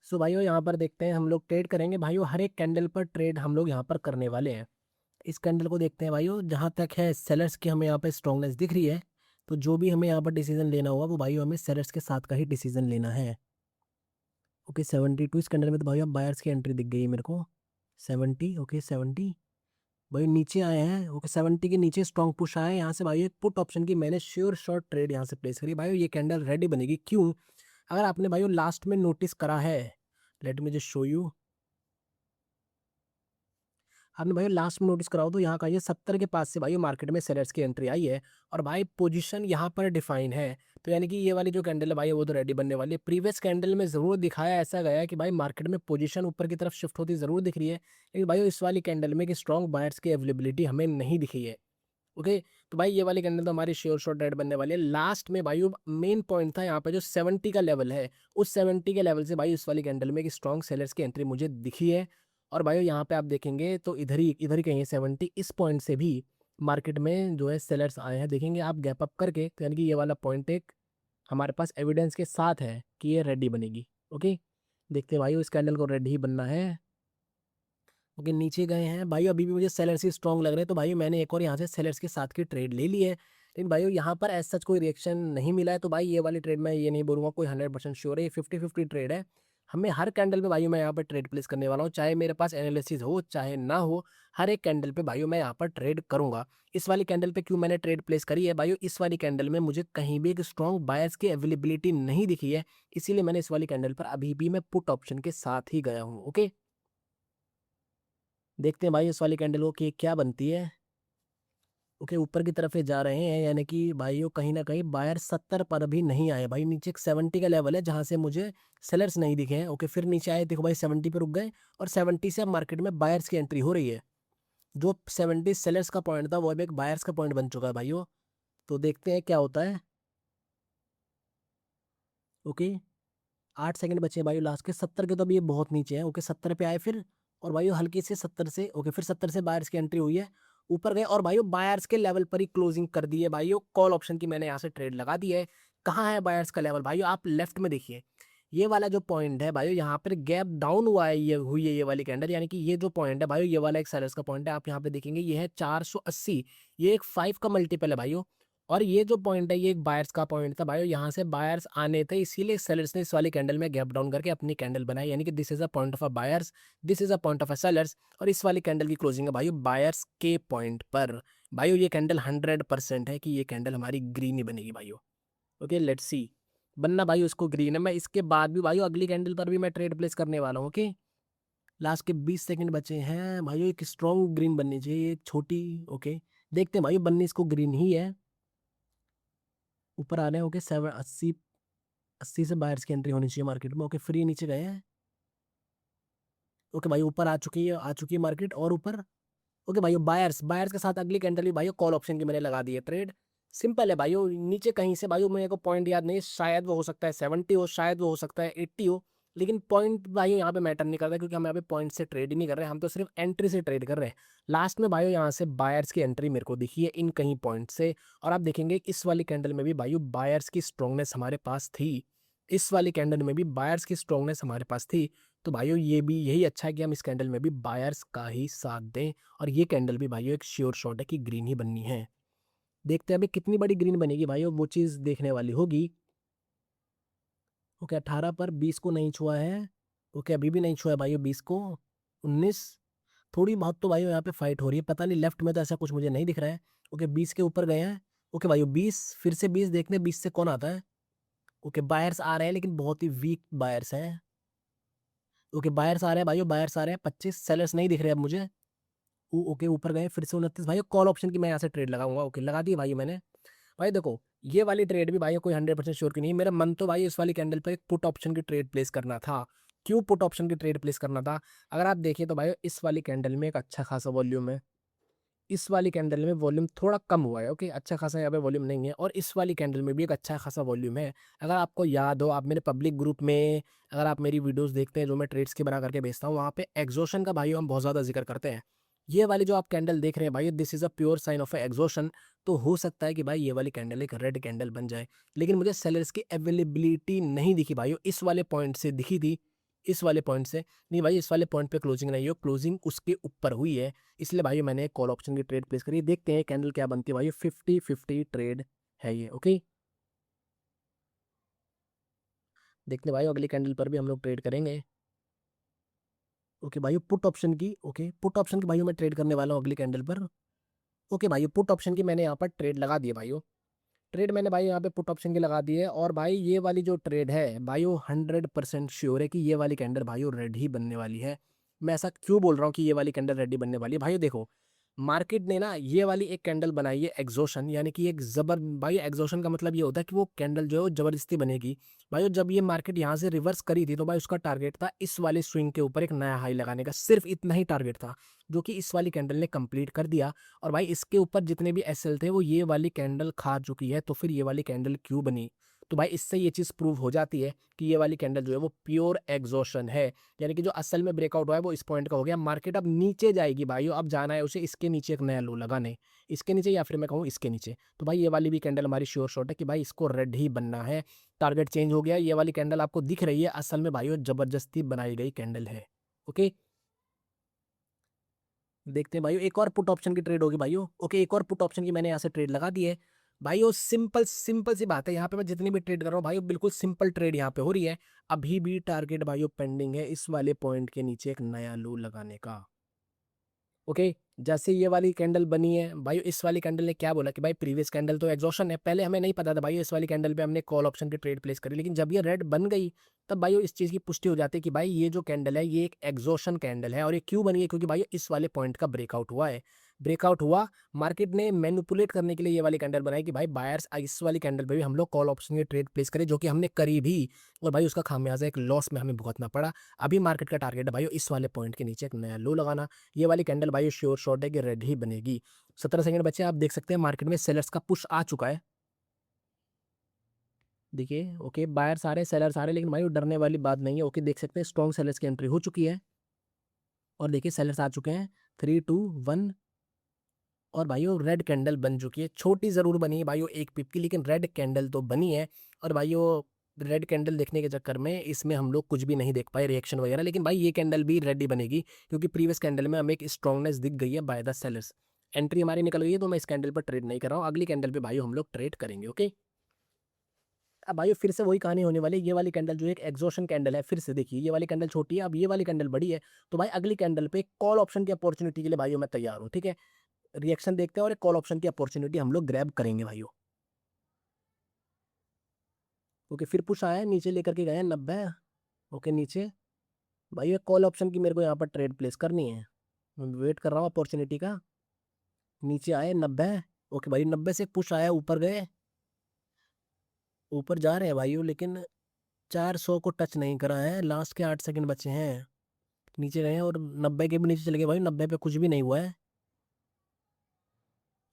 सो भाइयों यहाँ पर देखते हैं, हम लोग ट्रेड करेंगे भाइयों, हर एक कैंडल पर ट्रेड हम लोग यहाँ पर करने वाले हैं। इस कैंडल को देखते हैं भाइयों, जहाँ तक है सेलर्स की हमें यहाँ पे स्ट्रॉन्गनेस दिख रही है, तो जो भी हमें यहाँ पर डिसीजन लेना होगा वो भाइयों हमें सेलर्स के साथ का ही डिसीजन लेना है। ओके 72 इस कैंडल में तो भाइयों बायर्स की एंट्री दिख गई है मेरे को। 70, ओके 70 भाई नीचे आए हैं। ओके 70 के नीचे स्ट्रॉन्ग पुश आया है यहाँ से भाई, एक पुट ऑप्शन की मैंने श्योर शॉर्ट ट्रेड यहाँ से प्लेस करी भाई। ये कैंडल रेडी बनेगी, क्यों? अगर आपने भाई लास्ट में नोटिस करा है, let me just show you. आपने भाई लास्ट में नोटिस कराओ तो यहाँ का ये 70 के पास से भाई मार्केट में सेलर्स की एंट्री आई है, और भाई पोजीशन यहाँ पर डिफाइन है। तो यानी कि ये वाली जो कैंडल है भाई वो तो रेडी बनने वाली है। प्रीवियस कैंडल में जरूर दिखाया ऐसा गया है कि भाई मार्केट में पोजीशन ऊपर की तरफ शिफ्ट होती जरूर दिख रही है, लेकिन भाई इस वाली कैंडल में कि स्ट्रॉन्ग बायर्स की अवेलेबिलिटी हमें नहीं दिखी है। ओके, तो भाई ये वाली कैंडल तो हमारी श्योर शॉट रेड बनने वाली है। लास्ट में भाई मेन पॉइंट था यहाँ पे जो 70 का लेवल है, उस 70 के लेवल से भाई उस वाली कैंडल में एक स्ट्रॉन्ग सेलर्स की एंट्री मुझे दिखी है। और भाई यहाँ पे आप देखेंगे तो इधर ही कहीं 70 इस पॉइंट से भी मार्केट में जो है सेलर्स आए हैं, देखेंगे आप गैप अप करके, तो यानी कि ये वाला पॉइंट एक हमारे पास एविडेंस के साथ है कि ये रेडी बनेगी। ओके, देखते हैं भाई इस कैंडल को रेडी ही बनना है। ओके नीचे गए हैं भाई, अभी भी मुझे सेलर्स ही स्ट्रॉन्ग लग रहे हैं, तो भाई मैंने एक और यहाँ से सेलर्स के साथ की ट्रेड ले ली है, लेकिन भाई यहाँ पर एज सच कोई रिएक्शन नहीं मिला है। तो भाई ये वाली ट्रेड मैं ये नहीं बोलूँगा कोई 100% श्योर है, ये 50-50 ट्रेड है। हमें हर कैंडल पे भाई मैं यहाँ पर ट्रेड प्लेस करने वाला हूँ, चाहे मेरे पास एनालिसिस हो चाहे ना हो, हर एक कैंडल पे भाई मैं यहाँ पर ट्रेड करूंगा। इस वाली कैंडल पे क्यों मैंने ट्रेड प्लेस करी है भाई, इस वाली कैंडल में मुझे कहीं भी एक स्ट्रॉन्ग बायर्स की अवेलेबिलिटी नहीं दिखी है, इसीलिए मैंने इस वाली कैंडल पर अभी भी मैं पुट ऑप्शन के साथ ही गया हूँ। ओके, देखते हैं भाई इस वाली कैंडल को कि क्या बनती है। ओके ऊपर की तरफ ये जा रहे हैं, यानी कि भाइयों कहीं ना कहीं बायर 70 पर भी नहीं आए भाई, नीचे एक 70 का लेवल है जहां से मुझे सेलर्स नहीं दिखे हैं। ओके फिर नीचे आए, देखो भाई 70 पे रुक गए, और 70 से अब मार्केट में बायर्स की एंट्री हो रही है। जो 70 सेलर्स का पॉइंट था वो अब एक बायर्स का पॉइंट बन चुका है भाइयों। तो देखते हैं क्या होता है। ओके 8 सेकंड बचे हैं भाई लास्ट के, 70 के तो अभी ये बहुत नीचे है। ओके 70 पे आए फिर, और भाई हल्की से 70 से, ओके फिर 70 से बायर्स की एंट्री हुई है, ऊपर गए और भाई बायर्स के लेवल पर ही क्लोजिंग कर दी है भाई। कॉल ऑप्शन की मैंने यहाँ से ट्रेड लगा दी है। कहाँ है बायर्स का लेवल भाई, आप लेफ्ट में देखिए, ये वाला जो पॉइंट है भाई यहाँ पर गैप डाउन हुआ है, ये हुई है ये वाली कैंडल, यानी कि ये जो पॉइंट है भाई ये वाला एक सेलर्स का पॉइंट है, आप यहाँ पे देखेंगे ये है 480, ये एक 5 का मल्टीपल है भाई। और ये जो पॉइंट है ये एक बायर्स का पॉइंट था भाई, यहाँ से बायर्स आने थे, इसीलिए सेलर्स ने इस वाली कैंडल में गैप डाउन करके अपनी कैंडल बनाई, यानी कि this is a point of a buyers, this is a point of a sellers. और इस वाली कैंडल की क्लोजिंग है भाई बायर्स के पॉइंट पर। भाई ये कैंडल 100% है कि ये कैंडल हमारी ग्रीन ही बनेगी भाई। ओके लेट्स सी, बनना भाई उसको ग्रीन है। मैं इसके बाद भी भाई अगली कैंडल पर भी मैं ट्रेड प्लेस करने वाला हूँ। ओके लास्ट के 20 सेकंड बचे हैं भाई, एक स्ट्रॉन्ग ग्रीन बननी चाहिए, एक छोटी। ओके देखते हैं भाई, बननी इसको ग्रीन ही है। ऊपर आ रहे हैं, ओके 780, 80 से बायर्स की एंट्री होनी चाहिए मार्केट में। ओके फ्री नीचे गए हैं। ओके भाई ऊपर आ चुकी है मार्केट, और ऊपर। ओके भाई बायर्स बायर्स के साथ अगली कैंडल भी भाई कॉल ऑप्शन की मैंने लगा दी है ट्रेड। सिंपल है भाई, नीचे कहीं से भाई मेरे को पॉइंट याद नहीं है, शायद वो हो सकता है 70 हो, शायद वो हो सकता है 80 हो, लेकिन पॉइंट भाई यहाँ पे मैटर नहीं करता, क्योंकि हम यहाँ पे पॉइंट से ट्रेड ही नहीं कर रहे हैं, हम तो सिर्फ एंट्री से ट्रेड कर रहे हैं। लास्ट में भाई यहाँ से बायर्स की एंट्री मेरे को दिखी है इन कहीं पॉइंट से, और आप देखेंगे इस वाली कैंडल में भी भाई बायर्स की स्ट्रांगनेस हमारे पास थी, इस वाली कैंडल में भी बायर्स की स्ट्रांगनेस हमारे पास थी। तो भाइयों ये भी यही अच्छा है कि हम इस कैंडल में भी बायर्स का ही साथ दें, और ये कैंडल भी भाइयों एक श्योर शॉट है कि ग्रीन ही बननी है। देखते हैं अभी कितनी बड़ी ग्रीन बनेगी भाइयों, वो चीज़ देखने वाली होगी। ओके 18 पर 20 को नहीं छुआ है। ओके अभी भी नहीं छुआ है भाइयों 20 को। 19, थोड़ी बहुत तो भाइयों यहाँ पे फाइट हो रही है, पता नहीं लेफ्ट में तो ऐसा कुछ मुझे नहीं दिख रहा है। ओके 20 के ऊपर गए हैं। ओके भाइयों 20, फिर से 20 देखने 20 से कौन आता है। ओके बायर्स आ रहे हैं लेकिन बहुत ही वीक बायर्स हैं। ओके बायर्स आ रहे हैं भाइयों, बायर्स आ रहे हैं, 25 सेलर्स नहीं दिख रहे अब मुझे। ओके ऊपर गए फिर से 29 भाई, कॉल ऑप्शन की मैं यहाँ से ट्रेड लगाऊंगा। ओके लगा दी भाई मैंने। भाई देखो ये वाली ट्रेड भी भाई कोई 100% श्योर की नहीं, मेरा मन तो भाई इस वाली कैंडल पर एक पुट ऑप्शन की ट्रेड प्लेस करना था। क्यों पुट ऑप्शन की ट्रेड प्लेस करना था? अगर आप देखिए तो भाई इस वाली कैंडल में एक अच्छा खासा वॉल्यूम है, इस वाली कैंडल में वॉल्यूम थोड़ा कम हुआ है। ओके अच्छा खासा यहाँ पे वॉल्यूम नहीं है, और इस वाली कैंडल में भी एक अच्छा खासा वॉल्यूम है। अगर आपको याद हो, आप मेरे पब्लिक ग्रुप में अगर आप मेरी वीडियोस देखते हैं जो मैं ट्रेड्स की बना करके भेजता हूँ, वहाँ पे एग्जॉशन का भाई हम बहुत ज़्यादा जिक्र करते हैं। ये वाली जो आप कैंडल देख रहे हैं भाई, this is a pure sign of exhaustion. तो हो सकता है कि भाई ये वाली कैंडल एक रेड कैंडल बन जाए, लेकिन मुझे सेलर्स की अवेलेबिलिटी नहीं दिखी भाई, इस वाले पॉइंट से दिखी थी, इस वाले पॉइंट से, नहीं भाई इस वाले पॉइंट पे क्लोजिंग नहीं हो, क्लोजिंग उसके ऊपर हुई है, इसलिए भाई मैंने कॉल ऑप्शन की ट्रेड प्लेस करी। देखते हैं कैंडल क्या बनती है भाई, 50-50 ट्रेड है ये। ओके, देखते हैं भाई अगली कैंडल पर भी हम लोग ट्रेड करेंगे। ओके भाई पुट ऑप्शन की, ओके पुट ऑप्शन की भाइयों मैं ट्रेड करने वाला हूँ अगली कैंडल पर। ओके भाई पुट ऑप्शन की मैंने यहाँ पर ट्रेड लगा दी है भाइयों। ट्रेड मैंने भाई यहाँ पे पुट ऑप्शन की लगा दी है, और भाई ये वाली जो ट्रेड है भाइयों 100% श्योर है कि ये वाली कैंडल भाइयों रेड ही बनने वाली है। मैं ऐसा क्यों बोल रहा हूँ कि ये वाली कैंडल रेडी बनने वाली है भाइयों? देखो, मार्केट ने ना ये वाली एक कैंडल बनाई है एग्जॉशन, यानी कि एक जबर, भाई एग्जॉशन का मतलब ये होता है कि वो कैंडल जो है वो जबरदस्ती बनेगी। भाई जब ये मार्केट यहाँ से रिवर्स करी थी तो भाई उसका टारगेट था इस वाले स्विंग के ऊपर एक नया हाई लगाने का, सिर्फ इतना ही टारगेट था, जो कि इस वाली कैंडल ने कंप्लीट कर दिया। और भाई इसके ऊपर जितने भी एसएल थे वो ये वाली कैंडल खा चुकी है, तो फिर ये वाली कैंडल क्यों बनी? तो भाई इससे ये चीज़ प्रूव हो जाती है कि ये वाली कैंडल जो है वो प्योर एग्जॉशन है, यानी कि जो असल में ब्रेकआउट हुआ है वो इस पॉइंट का हो गया। मार्केट अब नीचे जाएगी भाइयों, अब जाना है उसे इसके नीचे एक नया लो लगाने, इसके नीचे या फिर मैं कहूँ इसके नीचे। तो भाई ये वाली भी कैंडल हमारी श्योर शॉट है कि भाई इसको रेड ही बनना है। टारगेट चेंज हो गया, ये वाली कैंडल आपको दिख रही है असल में भाइयों जबरदस्ती बनाई गई कैंडल है। ओके, देखते हैं भाइयों एक और पुट ऑप्शन की ट्रेड होगी भाइयों। ओके, एक और पुट ऑप्शन की मैंने यहाँ से ट्रेड लगा दी है भाइयों। सिंपल सिंपल सी बात है, यहाँ पे मैं जितनी भी ट्रेड कर रहा हूँ भाइयों बिल्कुल सिंपल ट्रेड यहाँ पे हो रही है। अभी भी टारगेट भाइयों पेंडिंग है इस वाले पॉइंट के नीचे एक नया लो लगाने का। ओके, जैसे ये वाली कैंडल बनी है भाई, इस वाली कैंडल ने क्या बोला कि भाई प्रीवियस कैंडल तो एग्जॉशन है, पहले हमें नहीं पता था भाई, इस वाली कैंडल पे हमने कॉल ऑप्शन की ट्रेड प्लेस करी, लेकिन जब ये रेड बन गई तब भाई इस चीज़ की पुष्टि हो जाती है कि भाई ये जो कैंडल है ये एक एग्जॉशन कैंडल है। और ये क्यों बनी है? क्योंकि भाई इस वाले पॉइंट का ब्रेकआउट हुआ है, ब्रेकआउट हुआ, मार्केट ने मैनिपुलेट करने के लिए ये वाली कैंडल बनाई कि भाई बायर्स इस वाली कैंडल पे भी हम लोग कॉल ऑप्शन की ट्रेड प्लेस करें, जो कि हमने करी भी, और भाई उसका खामियाजा एक लॉस में हमें भुगतना पड़ा। अभी मार्केट का टारगेट है भाई इस वाले पॉइंट के नीचे एक नया लो लगाना। ये वाली कैंडल भाई श्योर शॉट है कि रेड ही बनेगी। 17 सेकंड बचे, आप देख सकते हैं मार्केट में सेलर्स का पुश आ चुका है। देखिए ओके, बायर सारे सेलर सारे, लेकिन भाई वो डरने वाली बात नहीं है। ओके, देख सकते हैं स्ट्रॉन्ग सेलर्स की एंट्री हो चुकी है, और देखिए सेलर्स आ चुके हैं 3-2-1। और भाइयों रेड कैंडल बन चुकी है, छोटी ज़रूर बनी है भाइयों 1 पिप की, लेकिन रेड कैंडल तो बनी है। और भाइयों रेड कैंडल देखने के चक्कर में इसमें हम लोग कुछ भी नहीं देख पाए रिएक्शन वगैरह, लेकिन भाई ये कैंडल भी रेड ही बनेगी, क्योंकि प्रीवियस कैंडल में हमें एक स्ट्रॉन्गनेस दिख गई है बाय द सेलर्स। एंट्री हमारी निकल गई है, तो मैं इस कैंडल पर ट्रेड नहीं कर रहा हूँ, अगली कैंडल पे भाई हम लोग ट्रेड करेंगे। ओके, अब भाई फिर से वही कहानी होने वाली है। ये वाली कैंडल जो एक एग्जॉशन कैंडल है, फिर से देखिए ये वाली कैंडल छोटी है, अब ये वाली कैंडल बड़ी है, तो भाई अगली कैंडल पे कॉल ऑप्शन की अपॉर्चुनिटी के लिए भाई मैं तैयार हूँ। ठीक है, रिएक्शन देखते हैं और एक कॉल ऑप्शन की अपॉर्चुनिटी हम लोग ग्रैब करेंगे भाइयों। ओके, फिर पुश आया है, नीचे लेकर के गए हैं 90। ओके, नीचे भाई एक कॉल ऑप्शन की मेरे को यहाँ पर ट्रेड प्लेस करनी है, मैं वेट कर रहा हूँ अपॉर्चुनिटी का। नीचे आए 90। ओके भाई 90 से पुश आया, ऊपर गए, ऊपर जा रहे हैं भाइयों, लेकिन 400 को टच नहीं करा है, लास्ट के 8 सेकंड बचे हैं। नीचे गए हैं और 90 के भी नीचे चले गए भाई, 90 पे कुछ भी नहीं हुआ है।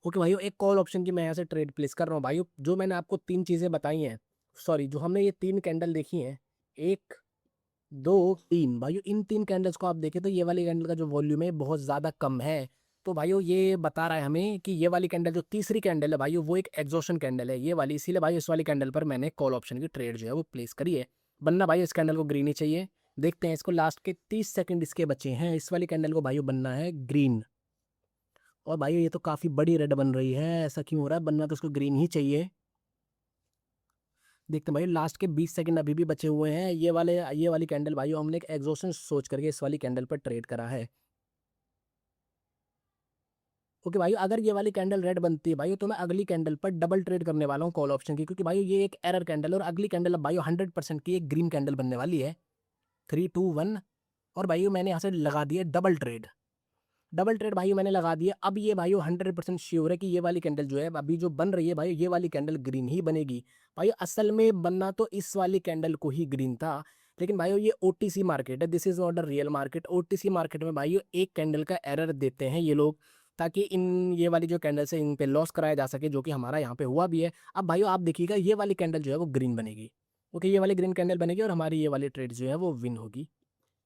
ओके भाइयों, एक कॉल ऑप्शन की मैं यहाँ से ट्रेड प्लेस कर रहा हूँ भाइयों। जो मैंने आपको तीन चीज़ें बताई हैं, सॉरी जो हमने ये तीन कैंडल देखी हैं, 1-2-3 भाइयों, इन तीन कैंडल्स को आप देखें तो ये वाली कैंडल का जो वॉल्यूम है बहुत ज़्यादा कम है। तो भाइयों ये बता रहा है हमें कि ये वाली कैंडल जो तीसरी कैंडल है भाइयों वो एक एग्जॉशन कैंडल है ये वाली, इसीलिए भाई इस वाली कैंडल पर मैंने कॉल ऑप्शन की ट्रेड जो है वो प्लेस करी है। बनना भाई इस कैंडल को ग्रीन ही चाहिए। देखते हैं इसको, लास्ट के 30 सेकंड इसके बचे हैं, इस वाली कैंडल को भाइयों बनना है ग्रीन। और भाई ये तो काफ़ी बड़ी रेड बन रही है, ऐसा क्यों हो रहा है? बनना तो उसको ग्रीन ही चाहिए। देखते हैं भाई लास्ट के 20 सेकंड अभी भी बचे हुए हैं। ये वाली कैंडल भाई हमने एक एग्जॉशन सोच करके इस वाली कैंडल पर ट्रेड करा है। ओके भाई, अगर ये वाली कैंडल रेड बनती है भाई तो मैं अगली कैंडल पर डबल ट्रेड करने वाला हूँ कॉल ऑप्शन की, क्योंकि भाई ये एक एरर कैंडल और अगली कैंडल अब भाई 100% की एक ग्रीन कैंडल बनने वाली है। 3-2-1। और भाई मैंने यहाँ से लगा दिया डबल ट्रेड, डबल ट्रेड भाई मैंने लगा दिया। अब ये भाई 100% श्योर है कि ये वाली कैंडल जो है अभी जो बन रही है भाई ये वाली कैंडल ग्रीन ही बनेगी। भाई असल में बनना तो इस वाली कैंडल को ही ग्रीन था, लेकिन भाई ये ओटीसी मार्केट है, this is not a real market. OTC market में भाई एक कैंडल का एरर देते हैं ये लोग, ताकि इन ये वाली जो कैंडल है इन पे लॉस कराया जा सके, जो कि हमारा यहाँ पे हुआ भी है। अब भाई आप देखिएगा ये वाली कैंडल जो है वो ग्रीन बनेगी। ओके, ये वाली ग्रीन कैंडल बनेगी और हमारी ये वाली ट्रेड जो है वो विन होगी।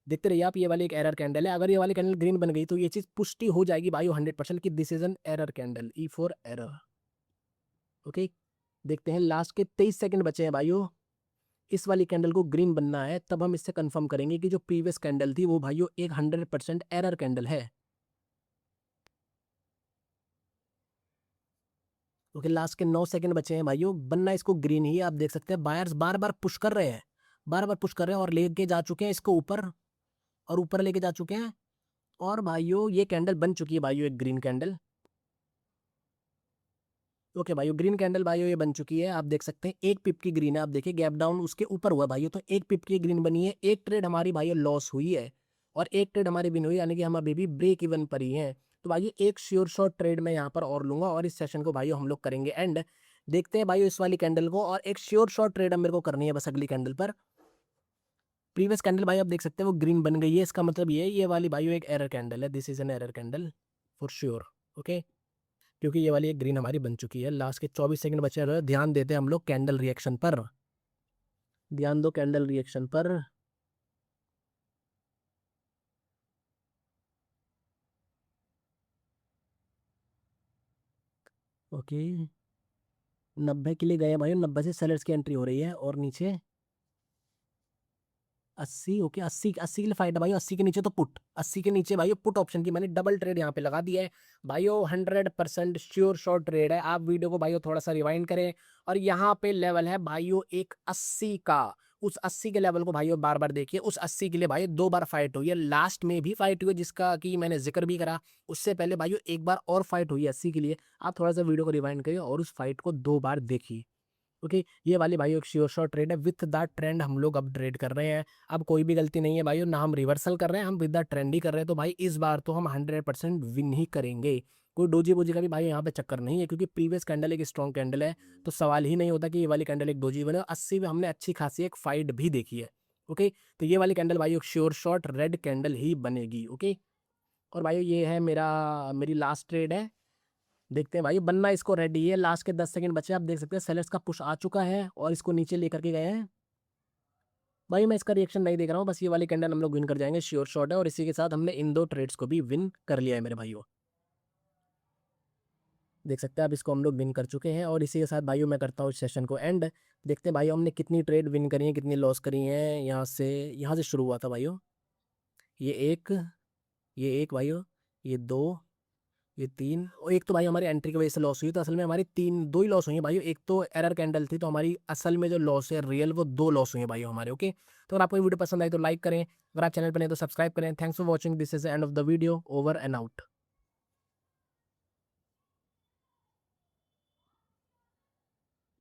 देखते रहिए आप, ये वाली एक एरर कैंडल है, अगर ये वाली कैंडल ग्रीन बन गई तो ये चीज़ पुष्टि हो जाएगी भाई 100% कि this is an error candle, E for error. Okay, देखते हैं लास्ट के 23 सेकंड बचे हैं भाइयों। इस वाली कैंडल को ग्रीन बनना है, तब हम इससे कंफर्म करेंगे कि जो प्रीवियस कैंडल थी वो भाइयों एक 100% एरर कैंडल है। क्योंकि लास्ट के 9 सेकंड बचे हैं भाइयों, बनना इसको ग्रीन ही है। आप देख सकते हैं बायर्स बार बार पुश कर रहे हैं, बार बार पुश कर रहे हैं और लेके जा चुके हैं इसको ऊपर, और ऊपर लेके जा चुके हैं। और भाइयों ये कैंडल बन चुकी है भाइयों, एक ग्रीन कैंडल। ओके भाइयों, ग्रीन कैंडल भाइयों ये बन चुकी है। आप देख सकते हैं 1 पिप की ग्रीन है। आप देखिए गैप डाउन उसके ऊपर हुआ भाइयों, तो 1 पिप की ग्रीन बनी है। एक ट्रेड हमारी भाइयों लॉस हुई है और एक ट्रेड हमारी विन हुई, यानी कि हम अभी भी ब्रेक इवन पर ही हैं। तो भाइयों एक श्योर शॉट ट्रेड मैं यहाँ पर और लूंगा और इस सेशन को भाइयों हम लोग करेंगे एंड। देखते हैं भाइयों इस वाली कैंडल को, और एक श्योर शॉट ट्रेड अब मेरे को करनी है बस अगली कैंडल पर। प्रीवियस कैंडल भाई आप देख सकते हैं वो ग्रीन बन गई है, इसका मतलब ये वाली भाइयों एक एरर कैंडल है। This is an error candle for sure. Okay, क्योंकि ये वाली एक ग्रीन हमारी बन चुकी है। लास्ट के 24 सेकंड बचे रहे, ध्यान देते हैं हम लोग कैंडल रिएक्शन पर। ध्यान दो कैंडल रिएक्शन पर। ओके, 90 के लिए गए भाई, 90 से सेलर्स की एंट्री हो रही है और नीचे 80। ओके, 80 80 के लिए फाइट है भाई, 80 के नीचे तो पुट, 80 के नीचे भाई पुट ऑप्शन की मैंने डबल ट्रेड यहाँ पे लगा दिया है भाइयों। 100% श्योर शॉट ट्रेड है। आप वीडियो को भाइयों थोड़ा सा रिवाइंड करें, और यहाँ पे लेवल है भाइयों एक 80 का। उस 80 के लेवल को भाइयों बार बार देखिए। उस 80 के लिए भाई 2 बार फाइट हुई है, लास्ट में भी फाइट हुई है जिसका कि मैंने जिक्र भी करा। उससे पहले भाइयों एक बार और फाइट हुई है 80 के लिए। आप थोड़ा सा वीडियो को रिवाइंड करिए और उस फाइट को 2 बार देखिए। ओके, ये वाली भाई एक श्योर शॉट ट्रेड है। विथ द ट्रेंड हम लोग अब ट्रेड कर रहे हैं। अब कोई भी गलती नहीं है भाई, ना हम रिवर्सल कर रहे हैं, हम विद द ट्रेंड ही कर रहे हैं। तो भाई इस बार तो हम 100% विन ही करेंगे। कोई डोजी बोजी का भी भाई यहाँ पे चक्कर नहीं है, क्योंकि प्रीवियस कैंडल एक स्ट्रॉन्ग कैंडल है। तो सवाल ही नहीं होता कि ये वाली कैंडल एक डोजी बने। 80 में हमने अच्छी खासी एक फाइट भी देखी है। ओके, तो ये वाली कैंडल भाई एक श्योर शॉट रेड कैंडल ही बनेगी। ओके, और भाई ये है मेरी लास्ट ट्रेड है। देखते हैं भाई, बनना इसको रेडी है। लास्ट के 10 सेकंड बचे, आप देख सकते हैं सेलर्स का पुश आ चुका है और इसको नीचे लेकर के गए हैं। भाई मैं इसका रिएक्शन नहीं देख रहा हूँ, बस ये वाली कैंडल हम लोग विन कर जाएंगे, श्योर शॉट है। और इसी के साथ हमने इन 2 ट्रेड्स को भी विन कर लिया है मेरे भाइयों। देख सकते हैं अब इसको हम लोग विन कर चुके हैं, और इसी के साथ भाइयों मैं करता हूँ इस सेशन को एंड। देखते हैं भाइयों हमने कितनी ट्रेड विन करी है, कितनी लॉस करी है। यहाँ से शुरू हुआ था भाइयों, ये एक, ये एक भाइयों, ये 2, ये 3, और एक तो भाई हमारी एंट्री की वजह से लॉस हुई। तो असल में हमारी 2 ही लॉस हुई है भाई। एक तो एरर कैंडल थी, तो हमारी असल में जो लॉस है रियल वो 2 लॉस हुई है भाई हमारे। ओके, तो अगर आपको वीडियो पसंद आई तो लाइक करें, अगर आप चैनल पर नहीं तो सब्सक्राइब करें। Thanks for watching, this is the end of the video, over and out.